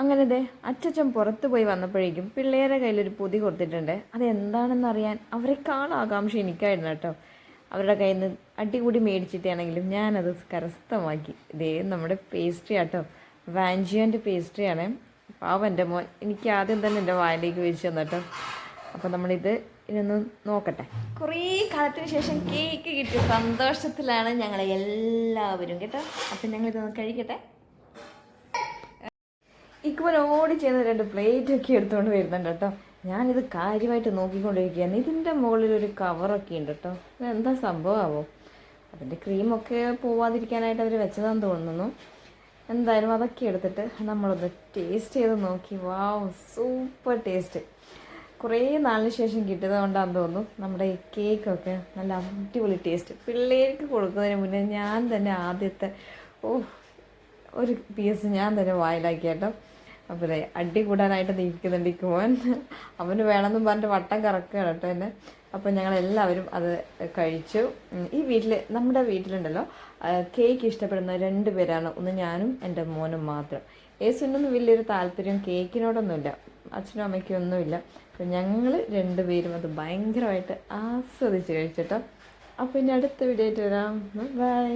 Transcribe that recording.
അങ്ങനെ ദേ അച്ചച്ചൻ പുറത്ത് പോയി വന്നപ്പോഴേക്കും പിള്ളേരുടെ കയ്യിലൊരു പൊതി കൊടുത്തിട്ടുണ്ട്. അതെന്താണെന്നറിയാൻ അവരെക്കാൾ ആകാംക്ഷ എനിക്കായിരുന്നു കേട്ടോ. അവരുടെ കയ്യിൽ നിന്ന് അടികൂടി മേടിച്ചിട്ടാണെങ്കിലും ഞാനത് കരസ്ഥമാക്കി. ഇതേ നമ്മുടെ പേസ്ട്രി ആട്ടോ, വാഞ്ചിയോൻ്റെ പേസ്ട്രിയാണ്. പാവം എൻ്റെ മോൻ എനിക്ക് ആദ്യം തന്നെ എൻ്റെ വായിലേക്ക് വീഴ്ച തന്നു കേട്ടോ. അപ്പോൾ നമ്മളിത് ഇതൊന്ന് നോക്കട്ടെ. കുറേ കാലത്തിന് ശേഷം കേക്ക് കിട്ടിയ സന്തോഷത്തിലാണ് ഞങ്ങൾ എല്ലാവരും കേട്ടോ. അപ്പം ഞങ്ങളിതൊന്ന് കഴിക്കട്ടെ. ഇക്കുമ്പോൾ ഓടി ചെയ്യുന്ന 2 പ്ലേറ്റൊക്കെ എടുത്തുകൊണ്ട് വരുന്നുണ്ട് കേട്ടോ. ഞാനിത് കാര്യമായിട്ട് നോക്കിക്കൊണ്ടിരിക്കുകയാണ്. ഇതിൻ്റെ മുകളിലൊരു കവറൊക്കെ ഉണ്ട് കേട്ടോ. ഇതെന്താ സംഭവമാവോ? അതിൻ്റെ ക്രീമൊക്കെ പോവാതിരിക്കാനായിട്ട് അവർ വെച്ചതാന്ന് തോന്നുന്നു. എന്തായാലും അതൊക്കെ എടുത്തിട്ട് നമ്മളൊന്ന് ടേസ്റ്റ് ചെയ്ത് നോക്കി. വാവ്, സൂപ്പർ ടേസ്റ്റ്. കുറേ നാളിന് ശേഷം കിട്ടിയത് കൊണ്ടാണെന്ന് തോന്നുന്നു നമ്മുടെ ഈ കേക്കൊക്കെ നല്ല അടിപൊളി ടേസ്റ്റ്. പിള്ളേർക്ക് കൊടുക്കുന്നതിന് മുന്നേ ഞാൻ തന്നെ ആദ്യത്തെ ഒരു പീസ് ഞാൻ തന്നെ വായിലാക്കി കേട്ടോ. അപ്പോൾ അടി കൂടാനായിട്ട് നിൽക്കുന്നുണ്ട് ഇക്കുമോൻ. അവന് വേണമെന്നും പറഞ്ഞിട്ട് വട്ടം കറക്കുകയാണ് കേട്ടോ എന്നെ. അപ്പോൾ ഞങ്ങളെല്ലാവരും അത് കഴിച്ചു. ഈ നമ്മുടെ വീട്ടിലുണ്ടല്ലോ കേക്ക് ഇഷ്ടപ്പെടുന്ന 2 പേരാണ്. ഒന്ന് ഞാനും എൻ്റെ മോനും മാത്രം. യേശുവിനൊന്നും വലിയൊരു താല്പര്യം കേക്കിനോടൊന്നുമില്ല, അച്ഛനും അമ്മയ്ക്കും ഒന്നുമില്ല. അപ്പോൾ ഞങ്ങൾ 2 പേരും അത് ഭയങ്കരമായിട്ട് ആസ്വദിച്ച് കഴിച്ചിട്ടോ. അപ്പോൾ ഇനി അടുത്ത വീഡിയോ ആയിട്ട് വരാം. ബൈ.